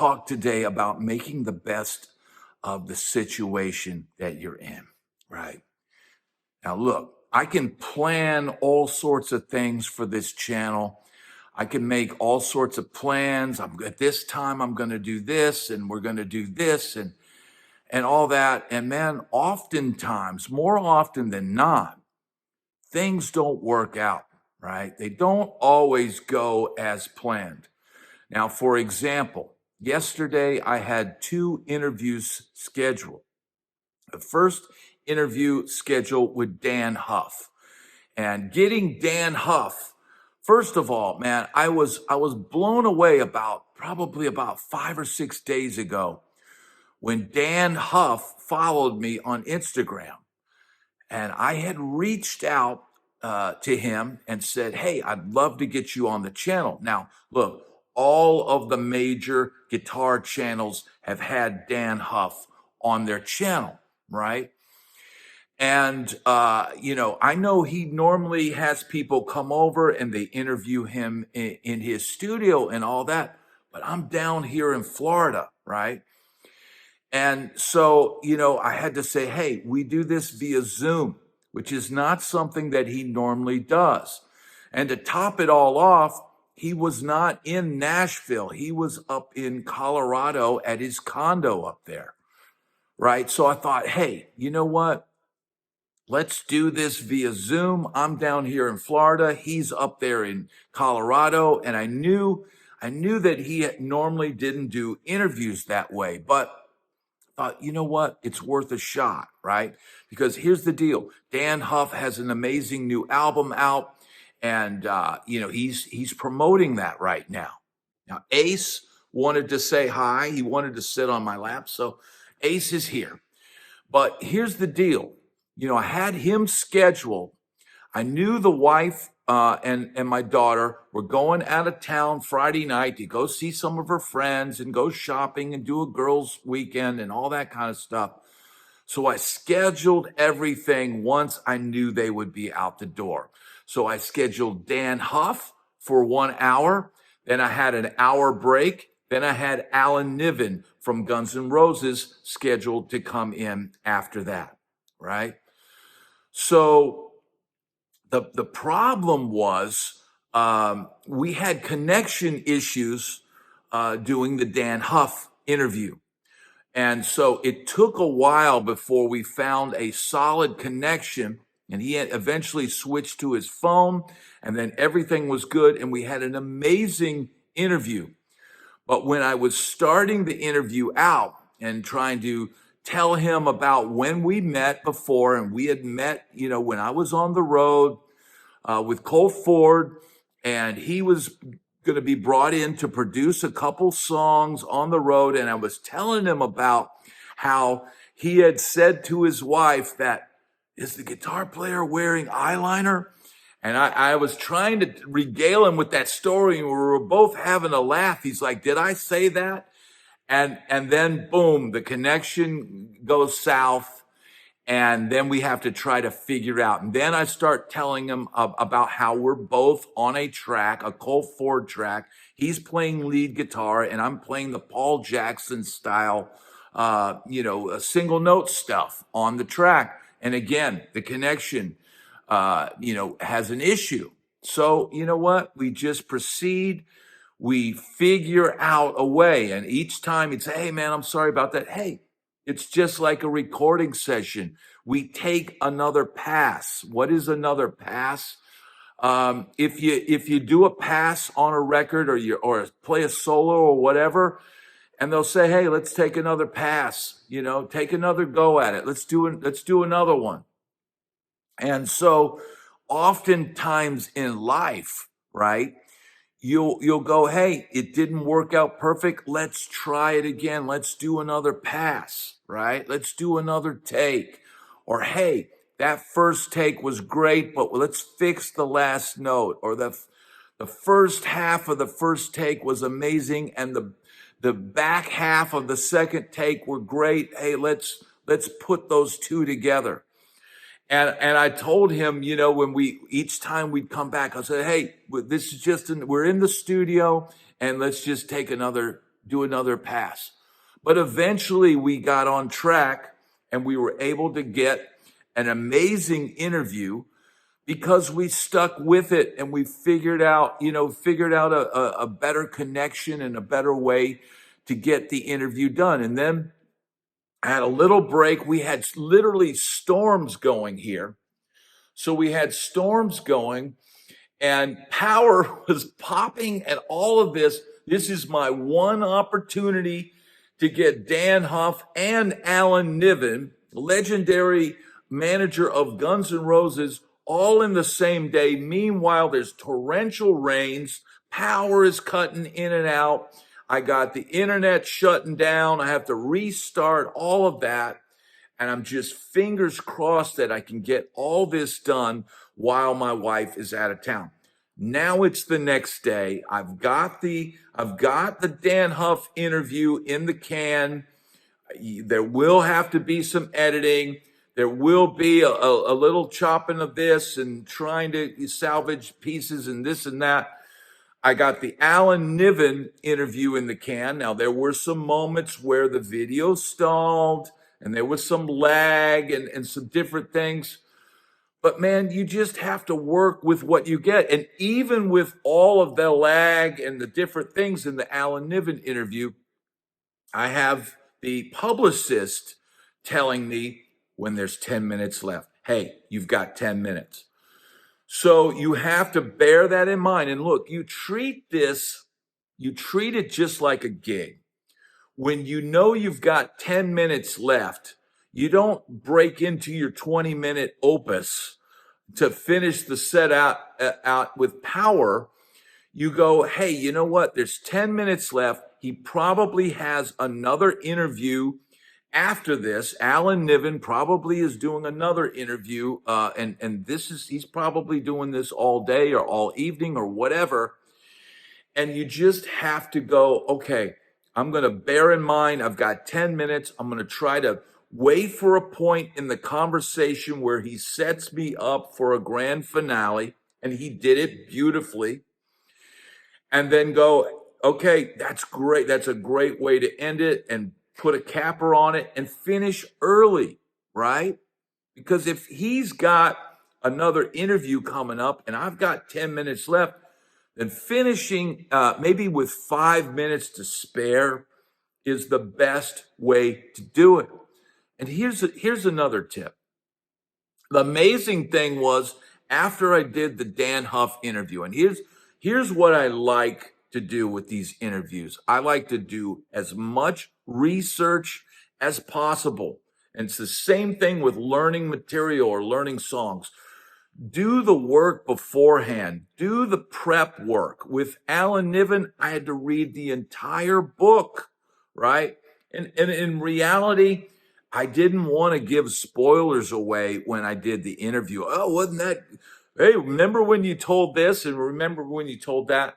talk today about making the best of the situation that you're in, right? Now, look, I can plan all sorts of things for this channel. I can make all sorts of plans. At this time, I'm going to do this, and we're going to do this, and all that. And man, oftentimes, more often than not, things don't work out, right? They don't always go as planned. Now, for example, yesterday I had 2 interviews scheduled. The first interview scheduled with Dan Huff. And getting Dan Huff, first of all, man, I was blown away probably about 5 or 6 days ago when Dan Huff followed me on Instagram. And I had reached out to him and said, hey, I'd love to get you on the channel. Now, look, all of the major guitar channels have had Dan Huff on their channel, right? And, I know he normally has people come over and they interview him in his studio and all that, but I'm down here in Florida, right? And so, I had to say, hey, we do this via Zoom, which is not something that he normally does. And to top it all off, he was not in Nashville. He was up in Colorado at his condo up there, right? So I thought, hey, you know what? Let's do this via Zoom. I'm down here in Florida. He's up there in Colorado. And I knew that he normally didn't do interviews that way, but thought, you know what? It's worth a shot, right? Because here's the deal. Dan Huff has an amazing new album out, and he's promoting that right now. Now, Ace wanted to say hi. He wanted to sit on my lap, so Ace is here. But here's the deal. I had him scheduled. I knew the wife and my daughter were going out of town Friday night to go see some of her friends and go shopping and do a girls' weekend and all that kind of stuff. So I scheduled everything once I knew they would be out the door. So I scheduled Dan Huff for 1 hour. Then I had an hour break. Then I had Alan Niven from Guns N' Roses scheduled to come in after that, right? So the problem was we had connection issues doing the Dan Huff interview. And so it took a while before we found a solid connection, and he had eventually switched to his phone, and then everything was good, and we had an amazing interview. But when I was starting the interview out and trying to tell him about when we met before, and we had met, when I was on the road with Cole Ford, and he was going to be brought in to produce a couple songs on the road. And I was telling him about how he had said to his wife that, is the guitar player wearing eyeliner? And I was trying to regale him with that story, and we were both having a laugh. He's like, did I say that? And then boom, the connection goes south, and then we have to try to figure out. And then I start telling him about how we're both on a track, a Cole Ford track. He's playing lead guitar, and I'm playing the Paul Jackson style, single note stuff on the track. And again, the connection, has an issue. So you know what? We just proceed. We figure out a way. And each time he'd say, hey, man, I'm sorry about that. Hey, it's just like a recording session. We take another pass. What is another pass? If you do a pass on a record or play a solo or whatever, and they'll say, hey, let's take another pass, take another go at it. Let's do another one. And so oftentimes in life, right, you'll go, hey, it didn't work out perfect. Let's try it again. Let's do another pass, right? Let's do another take. Or, hey, that first take was great, but let's fix the last note. Or the first half of the first take was amazing, and the back half of the second take were great. Hey, let's put those two together. And I told him, when each time we'd come back, I said, hey, this is we're in the studio, and let's just take another pass. But eventually we got on track and we were able to get an amazing interview because we stuck with it and we figured out a better connection and a better way to get the interview done. And then I had a little break. We had literally storms going here. So we had storms going and power was popping and all of this. This is my one opportunity to get Dan Huff and Alan Niven, legendary manager of Guns N' Roses, all in the same day. Meanwhile, there's torrential rains. Power is cutting in and out. I got the internet shutting down. I have to restart all of that. And I'm just fingers crossed that I can get all this done while my wife is out of town. Now it's the next day. I've got the Dan Huff interview in the can. There will have to be some editing. There will be a little chopping of this and trying to salvage pieces and this and that. I got the Alan Niven interview in the can. Now, there were some moments where the video stalled and there was some lag and some different things. But man, you just have to work with what you get. And even with all of the lag and the different things in the Alan Niven interview, I have the publicist telling me when there's 10 minutes left, hey, you've got 10 minutes. So you have to bear that in mind. And look, you treat it just like a gig. When you know you've got 10 minutes left, you don't break into your 20-minute opus to finish the set out with power. You go, hey, you know what? There's 10 minutes left. He probably has another interview after this. Alan Niven probably is doing another interview, and he's probably doing this all day or all evening or whatever. And you just have to go, okay, I'm going to bear in mind I've got 10 minutes. I'm going to try to wait for a point in the conversation where he sets me up for a grand finale, and he did it beautifully. And then go, okay, that's great. That's a great way to end it, and put a capper on it and finish early, right? Because if he's got another interview coming up and I've got 10 minutes left, then finishing maybe with 5 minutes to spare is the best way to do it. And here's another tip. The amazing thing was after I did the Dan Huff interview, and here's what I like to do with these interviews. I like to do as much research as possible. And it's the same thing with learning material or learning songs. Do the work beforehand. Do the prep work. With Alan Niven, I had to read the entire book, right? And in reality, I didn't want to give spoilers away when I did the interview. Oh, wasn't that, hey, remember when you told this and remember when you told that?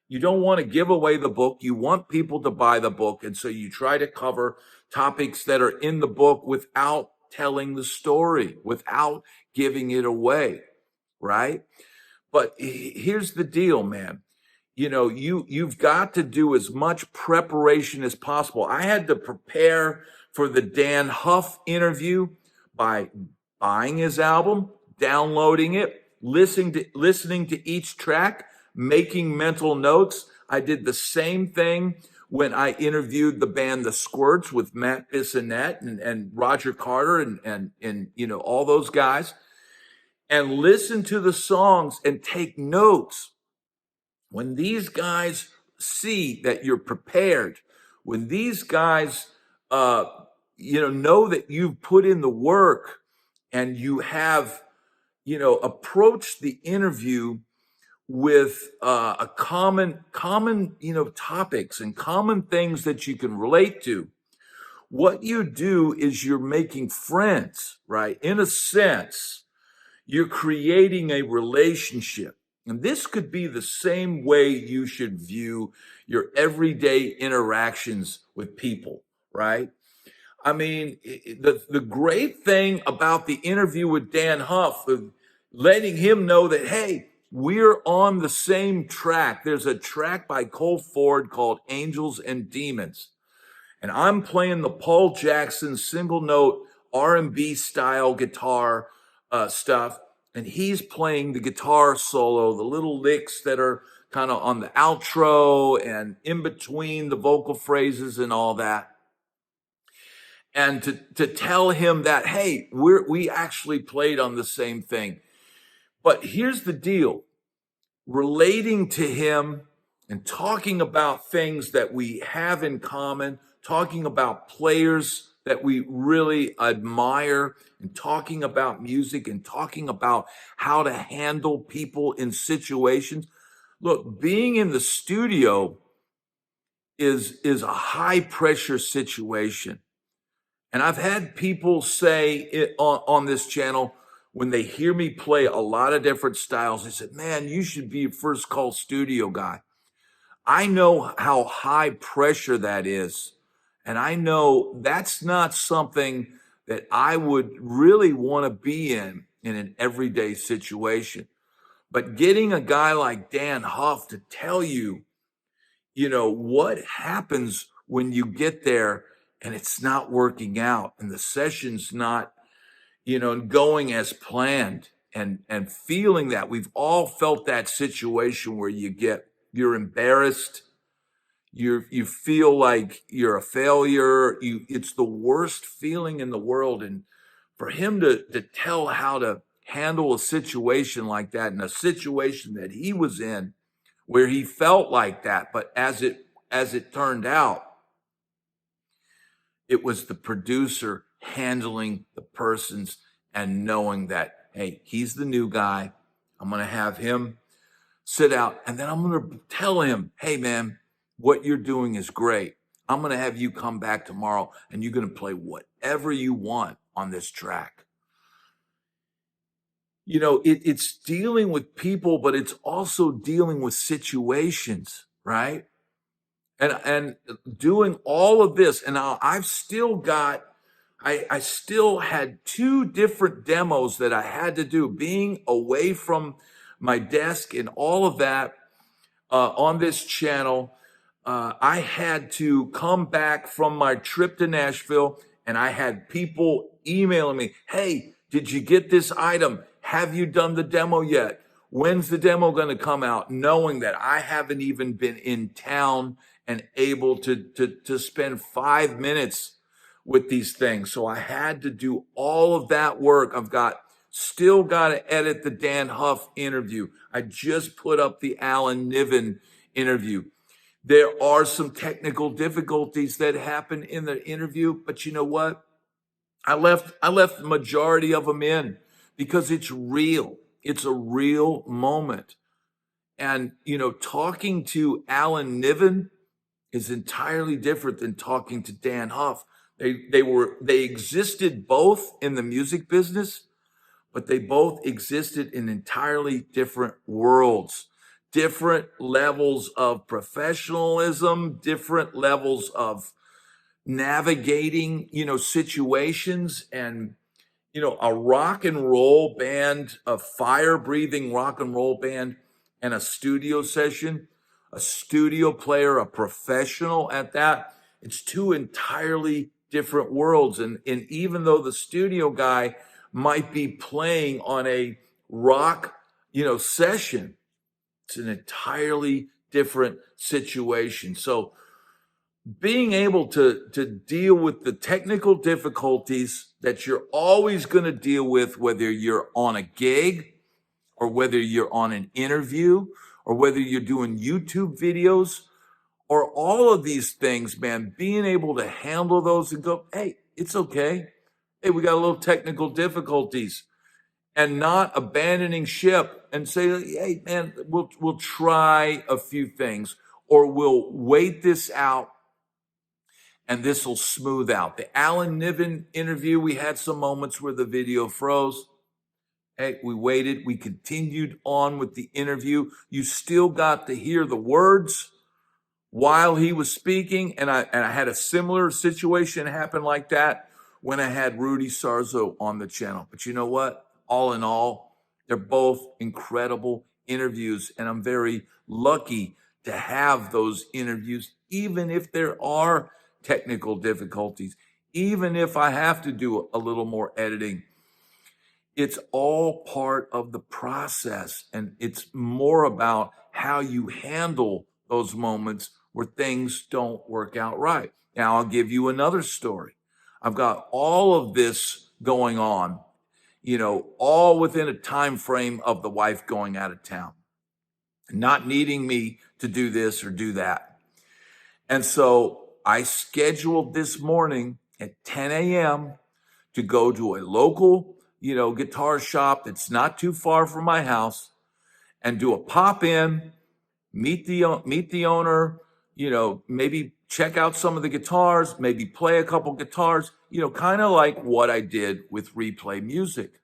You don't want to give away the book. You want people to buy the book. And so you try to cover topics that are in the book without telling the story, without giving it away, right? But here's the deal, man. You know, you've got to do as much preparation as possible. I had to prepare for the Dan Huff interview by buying his album, downloading it, listening to each track, making mental notes. I did the same thing when I interviewed the band The Squirts with Matt Bissonette and Roger Carter and you know, all those guys, and listen to the songs and take notes. When these guys see that you're prepared, when these guys know that you've put in the work and you have, approached the interview with a common, topics and common things that you can relate to. What you do is you're making friends, right? In a sense, you're creating a relationship. And this could be the same way you should view your everyday interactions with people, right? I mean, the great thing about the interview with Dan Huff, letting him know that, hey, we're on the same track. There's a track by Cole Ford called Angels and Demons. And I'm playing the Paul Jackson single note R&B style guitar stuff. And he's playing the guitar solo, the little licks that are kind of on the outro and in between the vocal phrases and all that. And to tell him that, hey, we actually played on the same thing. But here's the deal. Relating to him and talking about things that we have in common, talking about players that we really admire, and talking about music and talking about how to handle people in situations. Look, being in the studio is a high pressure situation. And I've had people say it on this channel, when they hear me play a lot of different styles, they said, man, you should be a first call studio guy. I know how high pressure that is. And I know that's not something that I would really want to be in an everyday situation. But getting a guy like Dan Huff to tell you, what happens when you get there and it's not working out and the session's not, going as planned, and feeling that. We've all felt that situation where you're embarrassed. You feel like you're a failure. It's the worst feeling in the world. And for him to tell how to handle a situation like that, and a situation that he was in where he felt like that, but as it turned out, it was the producer handling the persons and knowing that, hey, he's the new guy. I'm going to have him sit out, and then I'm going to tell him, hey, man, what you're doing is great. I'm going to have you come back tomorrow, and you're going to play whatever you want on this track. It's dealing with people, but it's also dealing with situations, right? And doing all of this, and I've still got, I still had 2 different demos that I had to do, being away from my desk and all of that on this channel. I had to come back from my trip to Nashville, and I had people emailing me, hey, did you get this item? Have you done the demo yet? When's the demo going to come out? Knowing that I haven't even been in town and able to spend 5 minutes with these things. So I had to do all of that work. Still got to edit the Dan Huff interview. I just put up the Niven interview. There are some technical difficulties that happen in the interview, but you know what? I left the majority of them in because it's real. It's a real moment. And, talking to Niven is entirely different than talking to Dan Huff. They existed both in the music business, but they both existed in entirely different worlds, different levels of professionalism, different levels of navigating, situations. And, a rock and roll band, a fire-breathing rock and roll band, and a studio session, a studio player, a professional at that, it's 2 entirely different worlds. And even though the studio guy might be playing on a rock, session, it's an entirely different situation. So being able to deal with the technical difficulties that you're always going to deal with, whether you're on a gig or whether you're on an interview or whether you're doing YouTube videos, or all of these things, man, being able to handle those and go, hey, it's okay. Hey, we got a little technical difficulties, and not abandoning ship and say, hey, man, we'll try a few things, or we'll wait this out and this will smooth out. The Niven interview, we had some moments where the video froze. Hey, we waited. We continued on with the interview. You still got to hear the words while he was speaking. And I had a similar situation happen like that when I had Rudy Sarzo on the channel. But you know what? All in all, they're both incredible interviews, and I'm very lucky to have those interviews, even if there are technical difficulties, even if I have to do a little more editing. It's all part of the process, and it's more about how you handle those moments where things don't work out right. Now, I'll give you another story. I've got all of this going on, all within a time frame of the wife going out of town, not needing me to do this or do that. And so I scheduled this morning at 10 a.m. to go to a local, guitar shop that's not too far from my house and do a pop in, meet the owner, maybe check out some of the guitars, maybe play a couple guitars, kind of like what I did with Replay Music.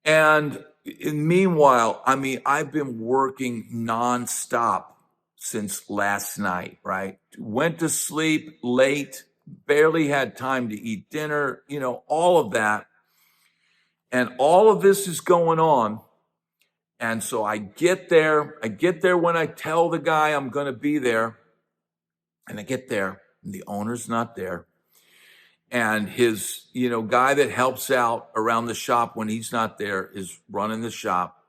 And meanwhile, I've been working nonstop since last night, right? Went to sleep late, barely had time to eat dinner, all of that. And all of this is going on. And so I get there when I tell the guy I'm going to be there. And I get there and the owner's not there. And his, guy that helps out around the shop when he's not there is running the shop.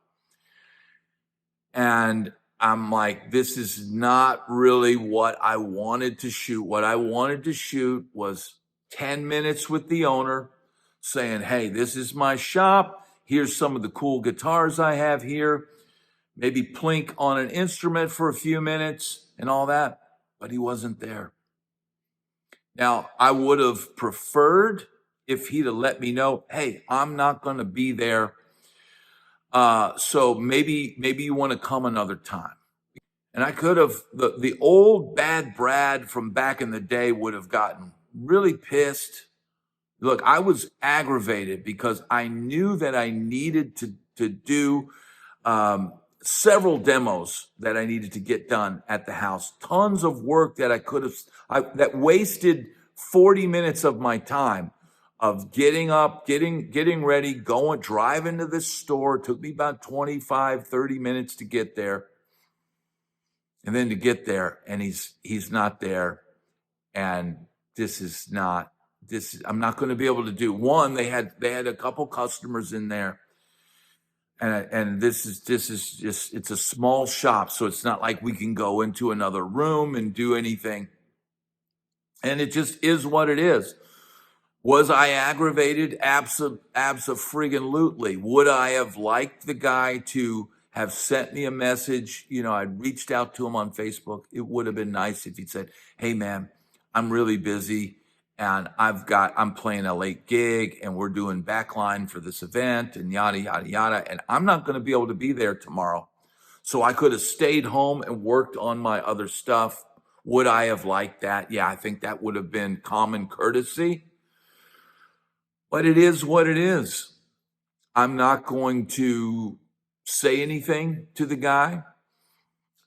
And I'm like, this is not really what I wanted to shoot. What I wanted to shoot was 10 minutes with the owner saying, hey, this is my shop. Here's some of the cool guitars I have here. Maybe plink on an instrument for a few minutes and all that. But he wasn't there. Now, I would have preferred if he'd have let me know, hey, I'm not going to be there. So maybe you want to come another time. And I could have, the old bad Brad from back in the day would have gotten really pissed. Look, I was aggravated because I knew that I needed to do several demos that I needed to get done at the house. Tons of work that I could have, that wasted 40 minutes of my time of getting up, getting ready, driving to this store. It took me about 25, 30 minutes to get there. And then to get there and he's not there. And I'm not going to be able to do one. They had a couple customers in there. And this is just, it's a small shop. So it's not like we can go into another room and do anything. And it just is what it is. Was I aggravated? Abso-friggin-lutely. Would I have liked the guy to have sent me a message? I'd reached out to him on Facebook. It would have been nice if he'd said, hey man, I'm really busy. And I'm playing a late gig and we're doing backline for this event and yada, yada, yada. And I'm not going to be able to be there tomorrow. So I could have stayed home and worked on my other stuff. Would I have liked that? Yeah, I think that would have been common courtesy. But it is what it is. I'm not going to say anything to the guy.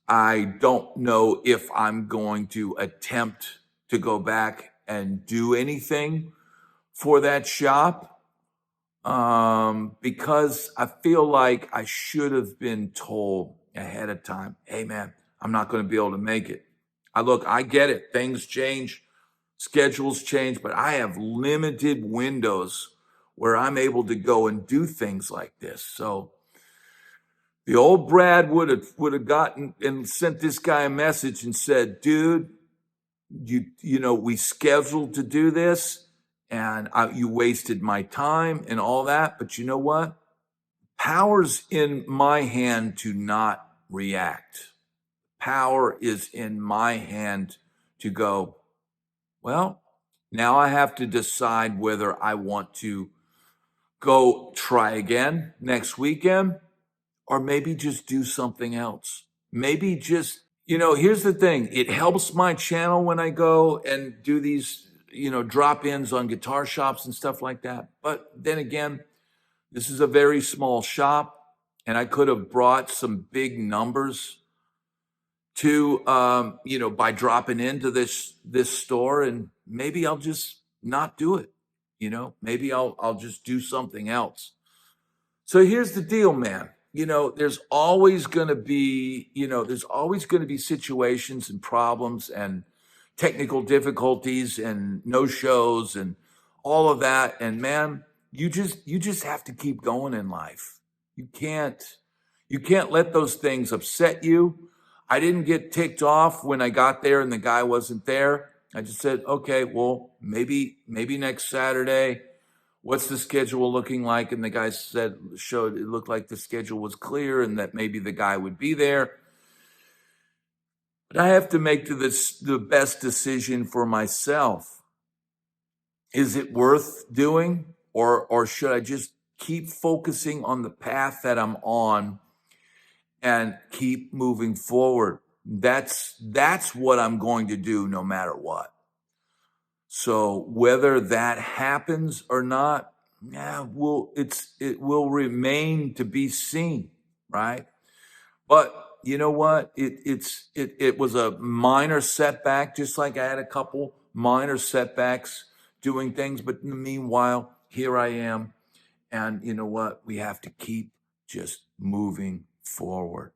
I don't know if I'm going to attempt to go back and do anything for that shop because I feel like I should have been told ahead of time, hey man, I'm not going to be able to make it. I get it. Things change, schedules change, but I have limited windows where I'm able to go and do things like this. So the old Brad would have gotten and sent this guy a message and said, dude, we scheduled to do this and you wasted my time and all that. But you know what? Power's in my hand to not react. Power is in my hand to go, well, now I have to decide whether I want to go try again next weekend or maybe just do something else. Maybe just, here's the thing. It helps my channel when I go and do these, drop-ins on guitar shops and stuff like that. But then again, this is a very small shop and I could have brought some big numbers to, by dropping into this store, and maybe I'll just not do it. Maybe I'll just do something else. So here's the deal, man. there's always going to be, situations and problems and technical difficulties and no shows and all of that. And man, you just have to keep going in life. You can't let those things upset you. I didn't get ticked off when I got there and the guy wasn't there. I just said, okay, well, maybe next Saturday. What's the schedule looking like? And the guy showed it looked like the schedule was clear and that maybe the guy would be there. But I have to make the best decision for myself. Is it worth doing, or should I just keep focusing on the path that I'm on and keep moving forward? That's what I'm going to do no matter what. So whether that happens or not, it will remain to be seen, right? But you know what? It was a minor setback, just like I had a couple minor setbacks doing things. But in the meanwhile, here I am, and you know what? We have to keep just moving forward.